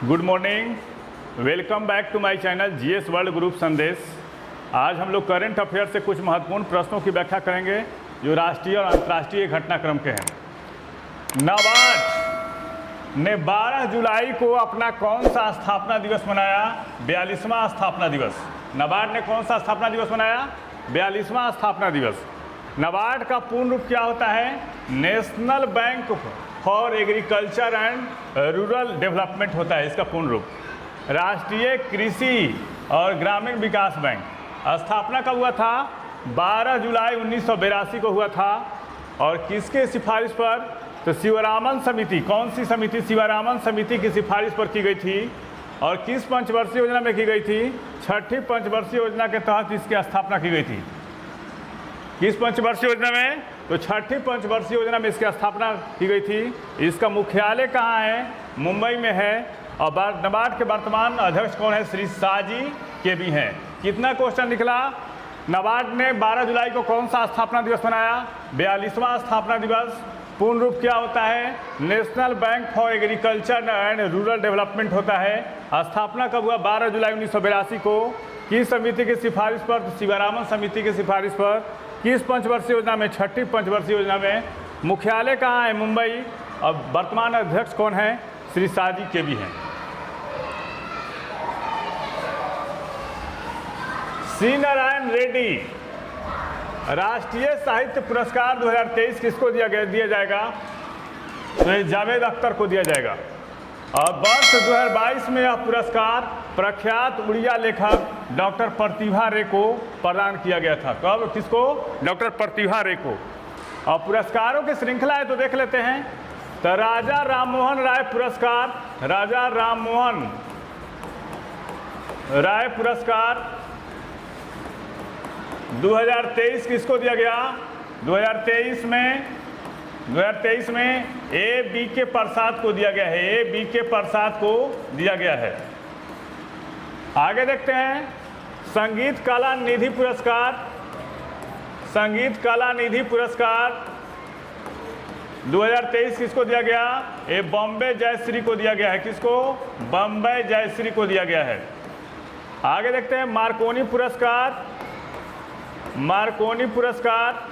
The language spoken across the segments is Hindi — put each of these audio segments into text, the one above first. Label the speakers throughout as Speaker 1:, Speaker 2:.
Speaker 1: Good morning, welcome back to my channel GS World Group Sandesh. आज हम लोग करंट अफेयर से कुछ महत्वपूर्ण प्रश्नों की व्याख्या करेंगे जो राष्ट्रीय और अंतर्राष्ट्रीय घटनाक्रम के हैं। नाबार्ड ने 12 जुलाई को अपना कौन सा स्थापना दिवस मनाया? 42वां स्थापना दिवस। नाबार्ड ने कौन सा स्थापना दिवस मनाया? 42वां स्थापना दिवस। नाबार्ड का पूर्ण रूप क्या होता है? National bank for agriculture and rural development होता है इसका पूर्ण रूप। राष्ट्रीय कृषि और ग्रामीण विकास बैंक स्थापना कब हुआ था? 12 जुलाई 1982 को हुआ था। और किसके सिफारिश पर? तो शिवरामन समिति। कौन सी समिति? शिवरामन समिति की सिफारिश पर की गई थी। और किस पंचवर्षीय योजना में की गई थी? छठी पंचवर्षीय योजना के तहत इसकी स्थापना की गई थी। किस पंचवर्षीय योजना में? तो छठी पंचवर्षीय योजना में इसकी स्थापना की गई थी। इसका मुख्यालय कहाँ है? मुंबई में है। और नाबार्ड के वर्तमान अध्यक्ष कौन है? श्री साजी के भी हैं। कितना क्वेश्चन निकला? नाबार्ड ने 12 जुलाई को कौन सा स्थापना दिवस मनाया? 42वां स्थापना दिवस। पूर्ण रूप क्या होता है? National bank for agriculture and rural development होता है। स्थापना कब हुआ? 12 जुलाई 1982 को। किस समिति की सिफारिश पर? तो शिवरामन समिति की सिफारिश पर। किस पंचवर्षीय योजना में? छठी पंचवर्षीय योजना में। मुख्यालय कहाँ है? मुंबई। और वर्तमान अध्यक्ष कौन है? श्री साजी के भी हैं। सी नारायण रेड्डी राष्ट्रीय साहित्य पुरस्कार 2023 किसको दिया जाएगा? तो जावेद अख्तर को दिया जाएगा। और वर्ष 2022 में यह पुरस्कार प्रख्यात उड़िया लेखक डॉक्टर प्रतिभा रे को प्रदान किया गया था। कब? किसको? डॉक्टर प्रतिभा रे को। और पुरस्कारों की श्रृंखला है तो देख लेते हैं। तो राजा राममोहन राय पुरस्कार, राजा राममोहन राय पुरस्कार 2023 किसको दिया गया? 2023 में ए बी के प्रसाद को दिया गया है। ए बी के प्रसाद को दिया गया है। आगे देखते हैं। संगीत कला निधि पुरस्कार, संगीत कला निधि पुरस्कार 2023 किसको दिया गया? ए बॉम्बे जयश्री को दिया गया है। किसको? बॉम्बे जयश्री को दिया गया है। आगे देखते हैं। मार्कोनी पुरस्कार, मार्कोनी पुरस्कार,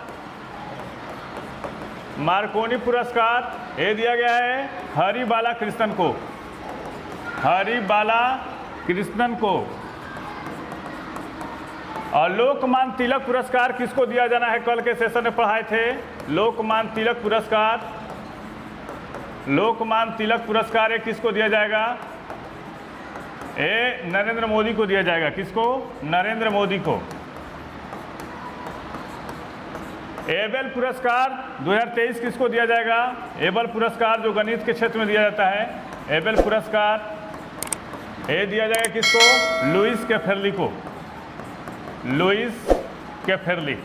Speaker 1: मार्कोनी पुरस्कार ये दिया गया है हरिबाला कृष्णन को, हरिबाला कृष्णन को। और लोकमान्य तिलक पुरस्कार किसको दिया जाना है? कल के सेशन में पढ़ाए थे। लोकमान्य तिलक पुरस्कार, लोकमान्य तिलक पुरस्कार ये किसको दिया जाएगा? ये नरेंद्र मोदी को दिया जाएगा। किसको? नरेंद्र मोदी को। एबेल पुरस्कार 2023 किसको दिया जाएगा? एबेल पुरस्कार जो गणित के क्षेत्र में दिया जाता है, एबेल पुरस्कार ये दिया जाएगा किसको? लुइस कैफेर्ली को, लुइस कैफेर्ली।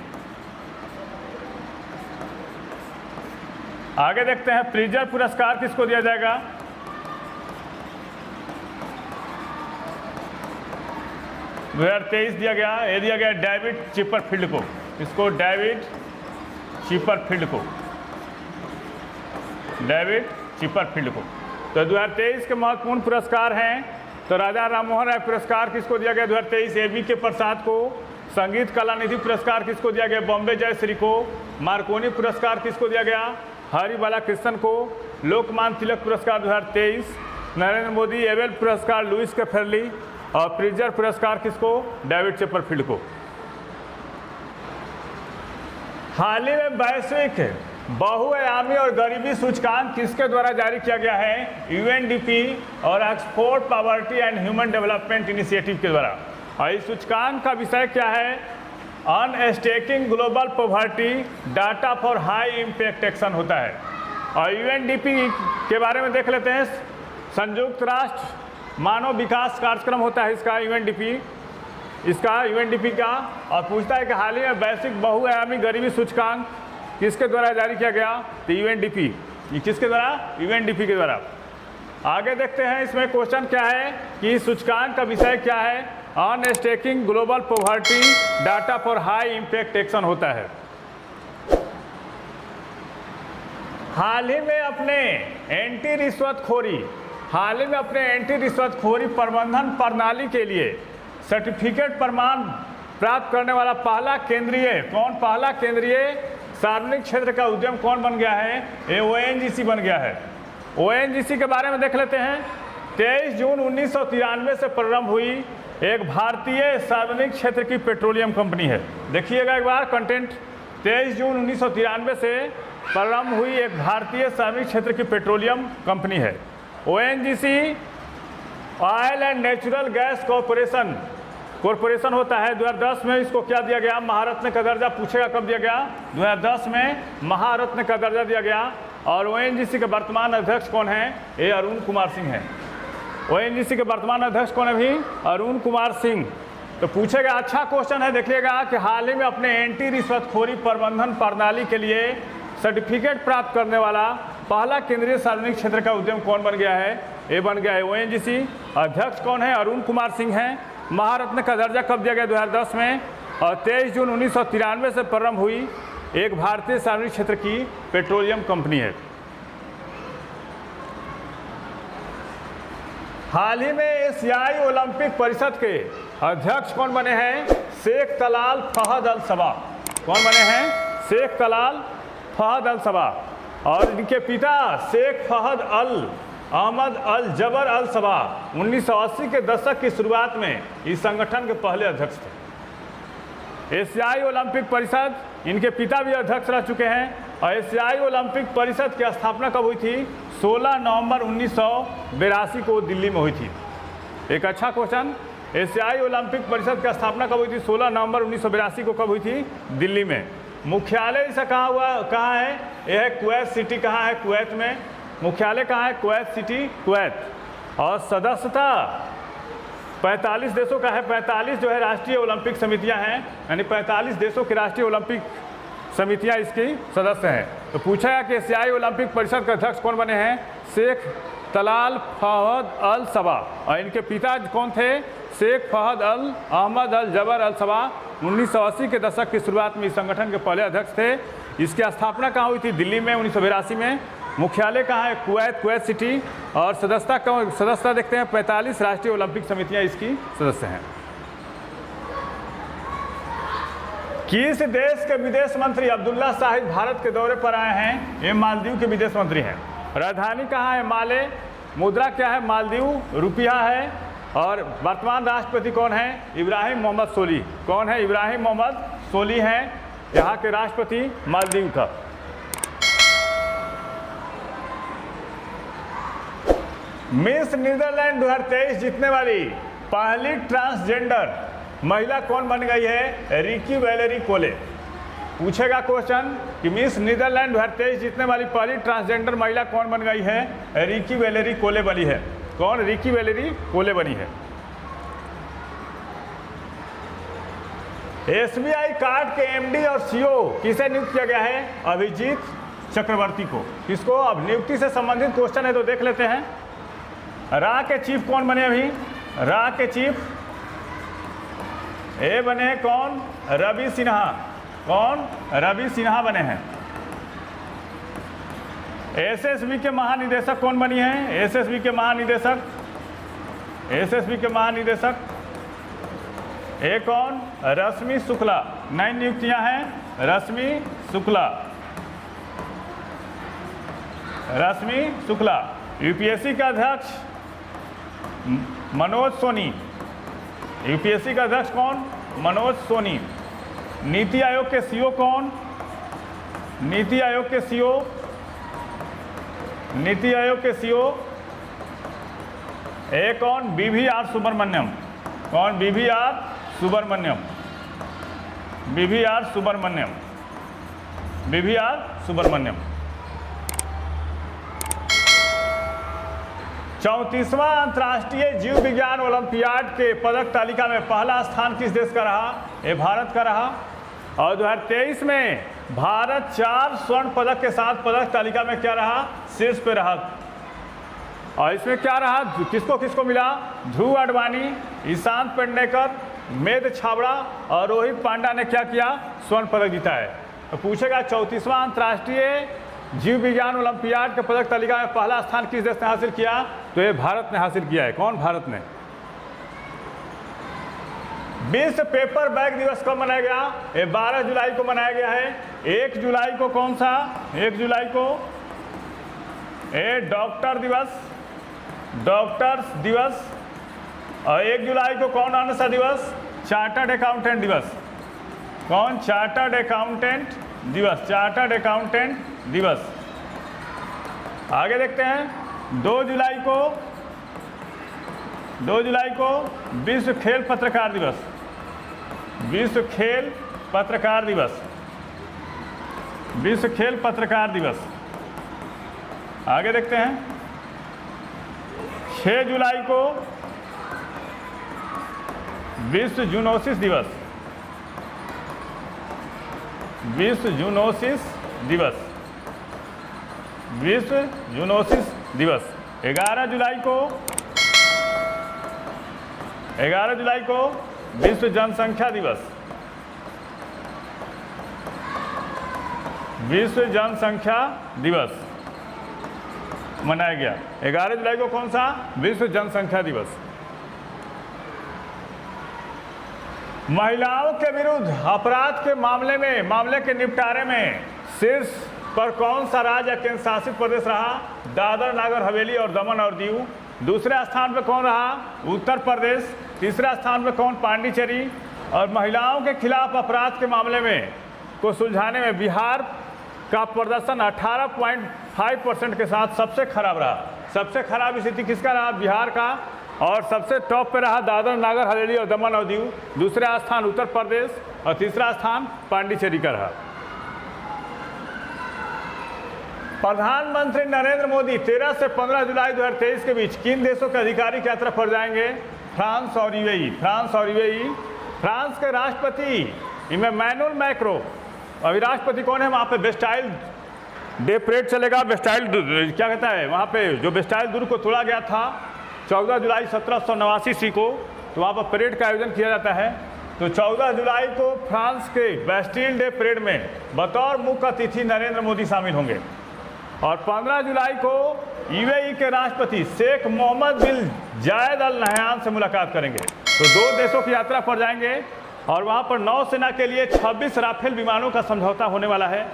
Speaker 1: आगे देखते हैं। प्रिजर पुरस्कार किसको दिया जाएगा? 2023 दिया गया, ये दिया गया डेविड चिपरफील्ड को। इसको डेविड चिपरफील्ड को, डेविड चिपरफील्ड को। तो 2023 के महत्वपूर्ण पुरस्कार हैं। तो राजा राममोहन राय पुरस्कार किसको दिया गया? 2023 ए बी के प्रसाद को। संगीत कला निधि पुरस्कार किसको दिया गया? बॉम्बे जयश्री को। मार्कोनी पुरस्कार किसको दिया गया? हरिबाला कृष्णन को। लोकमान्य तिलक पुरस्कार 2023 नरेंद्र मोदी। एबेल पुरस्कार लुइस कैफेर्ली। और प्रिजर पुरस्कार किसको? डेविड चिपरफील्ड को। हाल ही में वैश्विक बहुआयामी और गरीबी सूचकांक किसके द्वारा जारी किया गया है? यूएनडीपी और Oxford poverty and human development initiative के द्वारा। और इस सूचकांक का विषय क्या है? Unstacking global poverty data for high impact action होता है। और यूएनडीपी के बारे में देख लेते हैं। संयुक्त राष्ट्र मानव विकास कार्यक्रम होता है इसका, यूएनडीपी, इसका यूएनडीपी का। और पूछता है कि हाल ही में वैश्विक बहुआयामी गरीबी सूचकांक किसके द्वारा जारी किया गया? तो यूएनडीपी। ये किसके द्वारा? यूएनडीपी के द्वारा। आगे देखते हैं इसमें क्वेश्चन क्या है कि सूचकांक का विषय क्या है? Unstacking global poverty data for high impact action होता है। हाल ही में अपने एंटी रिश्वतखोरी हाल ही में अपने एंटी रिश्वतखोरी प्रबंधन प्रणाली के लिए सर्टिफिकेट प्रमाण प्राप्त करने वाला पहला केंद्रीय सार्वजनिक क्षेत्र का उद्यम कौन बन गया है? ये ONGC बन गया है। ONGC के बारे में देख लेते हैं। 23 जून 1993 से प्रारंभ हुई एक भारतीय सार्वजनिक क्षेत्र की पेट्रोलियम कंपनी है। देखिएगा एक बार कंटेंट, 23 जून 1993 से प्रारंभ हुई एक भारतीय सार्वजनिक क्षेत्र की पेट्रोलियम कंपनी है। ONGC oil and natural gas corporation होता है। 2010 में इसको क्या दिया गया? महारत्न का दर्जा। पूछेगा कब दिया गया? 2010 में महारत्न का दर्जा दिया गया। और ONGC के वर्तमान अध्यक्ष कौन है? ये अरुण कुमार सिंह है। ONGC के वर्तमान अध्यक्ष कौन है भी? अरुण कुमार सिंह। तो पूछेगा, अच्छा क्वेश्चन है, देखिएगा कि हाल ही में अपने एंटी रिश्वतखोरी प्रबंधन प्रणाली के लिए सर्टिफिकेट प्राप्त करने वाला पहला केंद्रीय सार्वजनिक क्षेत्र का उद्यम कौन बन गया है? ये बन गया है ONGC। अध्यक्ष कौन है? अरुण कुमार सिंह हैं। महारत्न का दर्जा कब दिया गया? 2010 में। और 23 जून 1993 से प्रारंभ हुई एक भारतीय सार्वजनिक क्षेत्र की पेट्रोलियम कंपनी है। हाल ही में एशियाई ओलंपिक परिषद के अध्यक्ष कौन बने हैं? शेख तलाल फहद अल सबा। कौन बने हैं? शेख तलाल फहद अल सबा। और इनके पिता शेख फहद अल अहमद अल जबर अल सबा 1980 के दशक की शुरुआत में इस संगठन के पहले अध्यक्ष थे। एशियाई ओलंपिक परिषद, इनके पिता भी अध्यक्ष रह चुके हैं। और एशियाई ओलंपिक परिषद की स्थापना कब हुई थी? 16 नवंबर 1982 को दिल्ली में हुई थी। एक अच्छा क्वेश्चन, एशियाई ओलंपिक परिषद की स्थापना कब हुई थी? 16 नवंबर 1982 को कब हुई थी? दिल्ली में। मुख्यालय इसका कहाँ है? यह है कुवैत सिटी। कहाँ है? कुवैत में। मुख्यालय कहाँ है? Kuwait city, Kuwait. और सदस्यता 45 देशों का है। 45 जो है राष्ट्रीय ओलंपिक समितियां हैं, यानी 45 देशों की राष्ट्रीय ओलंपिक समितियां इसकी सदस्य हैं। तो पूछा है कि एशियाई ओलंपिक परिषद के अध्यक्ष कौन बने हैं? शेख तलाल फहद अल सबा। और इनके पिता कौन थे? शेख फहद अल अहमद अल जबर अल सबा 1980 के दशक की शुरुआत में इस संगठन के पहले अध्यक्ष थे। इसकी स्थापना कहाँ हुई थी? दिल्ली में 1982 में। मुख्यालय कहाँ है? Kuwait city. और सदस्यता देखते हैं 45 राष्ट्रीय ओलंपिक समितियां इसकी सदस्य हैं। किस देश के विदेश मंत्री अब्दुल्ला शाहिद भारत के दौरे पर आए हैं? ये मालदीव के विदेश मंत्री हैं। राजधानी कहाँ है? माले। मुद्रा क्या है? मालदीव रुपया है। और वर्तमान राष्ट्रपति कौन है? इब्राहिम मोहम्मद सोली। कौन है? इब्राहिम मोहम्मद सोली हैं यहाँ के राष्ट्रपति मालदीव का। मिस नीदरलैंड 2023 जीतने वाली पहली ट्रांसजेंडर महिला कौन बन गई है? रिकी वैलेरी कोले। पूछेगा क्वेश्चन कि मिस नीदरलैंड 2023 जीतने वाली पहली ट्रांसजेंडर महिला कौन बन गई है? रिकी वैलेरी कोले बनी है। कौन? रिकी वैलेरी कोले बनी है। SBI कार्ड के MD और CEO किसे नियुक्त किया गया है? अभिजीत चक्रवर्ती को। किसको? अब नियुक्ति से संबंधित क्वेश्चन है तो देख लेते हैं। रा के चीफ कौन बने? अभी रा के चीफ ए बने हैं कौन? रवि सिन्हा। कौन? रवि सिन्हा बने हैं। SSB के महानिदेशक कौन बनी है? SSB के महानिदेशक ए कौन? रश्मि शुक्ला। 9 नियुक्तियां हैं। रश्मि शुक्ला। UPSC का अध्यक्ष मनोज सोनी। UPSC का अध्यक्ष कौन? मनोज सोनी। नीति आयोग के CEO कौन? नीति आयोग के CEO ए कौन? BVR सुब्रमण्यम। कौन? BVR सुब्रमण्यम। 34वां अंतर्राष्ट्रीय जीव विज्ञान ओलंपियाड के पदक तालिका में पहला स्थान किस देश का रहा? ये भारत का रहा। और 2023 में भारत 4 स्वर्ण पदक के साथ पदक तालिका में क्या रहा? शीर्ष पे रहा। और इसमें क्या रहा? किसको किसको मिला? ध्रुव अडवाणी, ईशांत पेडनेकर, मेद छाबड़ा और रोहित पांडा ने क्या किया? स्वर्ण पदक जीता है। तो पूछेगा 34वां अंतर्राष्ट्रीय जीव विज्ञान ओलंपियाड के पदक तालिका में पहला स्थान किस देश ने हासिल किया? तो ये भारत ने हासिल किया है। कौन? भारत ने। विश्व पेपर बैग दिवस कब मनाया गया? ये 12 जुलाई को मनाया गया है। 1 जुलाई को कौन सा? 1 जुलाई को डॉक्टर्स दिवस। और 1 जुलाई को कौन आना सा दिवस? चार्टर्ड अकाउंटेंट दिवस। कौन? चार्टर्ड अकाउंटेंट दिवस। चार्टर्ड अकाउंटेंट दिवस। आगे देखते हैं। 2 जुलाई को विश्व खेल पत्रकार दिवस। विश्व खेल पत्रकार दिवस। विश्व खेल पत्रकार दिवस। आगे देखते हैं। 6 जुलाई को विश्व जूनोसिस दिवस। विश्व जूनोसिस दिवस। विश्व जूनोसिस दिवस। 11 जुलाई को विश्व जनसंख्या दिवस। विश्व जनसंख्या दिवस मनाया गया। 11 जुलाई को कौन सा? विश्व जनसंख्या दिवस। महिलाओं के विरुद्ध अपराध के मामले के निपटारे में शीर्ष पर कौन सा राज्य केंद्र शासित प्रदेश रहा? दादर नागर हवेली और दमन और दीव। दूसरे स्थान पर कौन रहा? उत्तर प्रदेश। तीसरा स्थान पर कौन? पांडिचेरी। और महिलाओं के खिलाफ अपराध के मामले में को सुलझाने में बिहार का प्रदर्शन 18.5% के साथ सबसे खराब रहा। सबसे खराब स्थिति किसका रहा? बिहार का। और सबसे टॉप पे रहा दादर नागर हवेली और दमन और दीव। दूसरा स्थान उत्तर प्रदेश और तीसरा स्थान पांडिचेरी का रहा। प्रधानमंत्री नरेंद्र मोदी 13 से 15 जुलाई 2023 के बीच किन देशों के आधिकारिक यात्रा पर जाएंगे? फ्रांस और यूएई। फ्रांस और यूएई। फ्रांस के राष्ट्रपति इमैनुअल मैक्रों। अभी राष्ट्रपति कौन है? वहाँ पे बेस्टाइल डे परेड चलेगा। बेस्टाइल क्या कहता है वहाँ पे? जो बेस्टाइल दुर्ग को तोड़ा गया था 14 जुलाई 1789 ईस्वी को, तो वहाँ पर परेड का आयोजन किया जाता है। तो 14 जुलाई को फ्रांस के बेस्टाइल डे परेड में बतौर मुख्य अतिथि नरेंद्र मोदी शामिल होंगे। और 15 जुलाई को यूएई के राष्ट्रपति शेख मोहम्मद बिन जायद अल नहयान से मुलाकात करेंगे। तो 2 देशों की यात्रा पर जाएंगे और वहाँ पर नौसेना के लिए 26 राफेल विमानों का समझौता होने वाला है।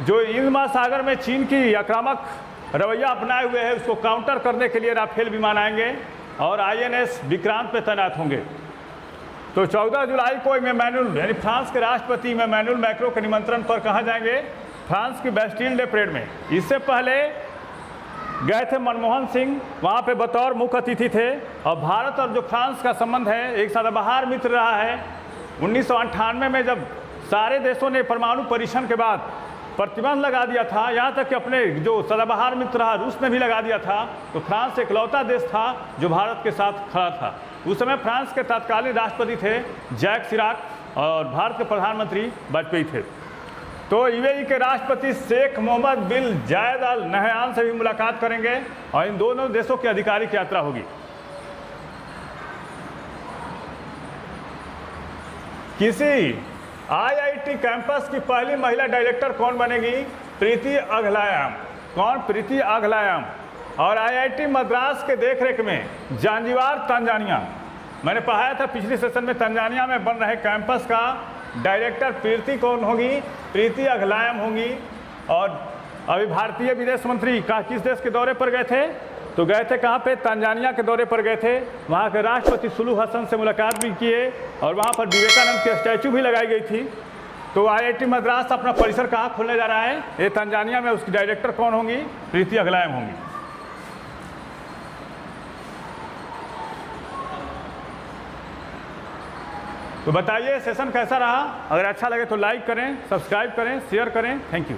Speaker 1: जो हिंद महासागर में चीन की आक्रामक रवैया अपनाए हुए है उसको काउंटर करने के लिए राफेल विमान आएंगे और आईएनएस विक्रांत पे तैनात होंगे। तो 14 जुलाई को इमैनुअल यानी फ्रांस के राष्ट्रपति इमैनुअल मैक्रों के निमंत्रण पर कहाँ जाएंगे? फ्रांस की बेस्टिल डे परेड में। इससे पहले गए थे मनमोहन सिंह, वहाँ पे बतौर मुख्य अतिथि थे। और भारत और जो फ्रांस का संबंध है एक सदाबहार मित्र रहा है। 1998 में जब सारे देशों ने परमाणु परीक्षण के बाद प्रतिबंध लगा दिया था, यहाँ तक कि अपने जो सदाबहार मित्र रहा रूस ने भी लगा दिया था, तो फ्रांस इकलौता देश था जो भारत के साथ खड़ा था। उस समय फ्रांस के तत्कालीन राष्ट्रपति थे जैक सिराक और भारत के प्रधानमंत्री वाजपेयी थे। तो यूएई के राष्ट्रपति शेख मोहम्मद बिन जायद अल नहयान से भी मुलाकात करेंगे और इन दोनों देशों की आधिकारिक यात्रा होगी। किसी आईआईटी कैंपस की पहली महिला डायरेक्टर कौन बनेगी? प्रीति अघलायाम। कौन? प्रीति अघलायाम। और आईआईटी मद्रास के देखरेख में जांजिबार तंजानिया, मैंने पढ़ाया था पिछले सेशन में, तंजानिया में बन रहे कैंपस का डायरेक्टर प्रीति कौन होगी? प्रीति अघलायाम होंगी। और अभी भारतीय विदेश मंत्री किस देश के दौरे पर गए थे? तो गए थे कहाँ पे? तंजानिया के दौरे पर गए थे। वहाँ के राष्ट्रपति सुलू हसन से मुलाकात भी किए और वहाँ पर विवेकानंद के स्टैचू भी लगाई गई थी। तो आईआईटी मद्रास अपना परिसर कहाँ खोलने जा रहा है? ये तंजानिया में। उसकी डायरेक्टर कौन होंगी? प्रीति अघलायाम होंगी। तो बताइए सेशन कैसा रहा? अगर अच्छा लगे तो लाइक करें, सब्सक्राइब करें, शेयर करें। Thank you.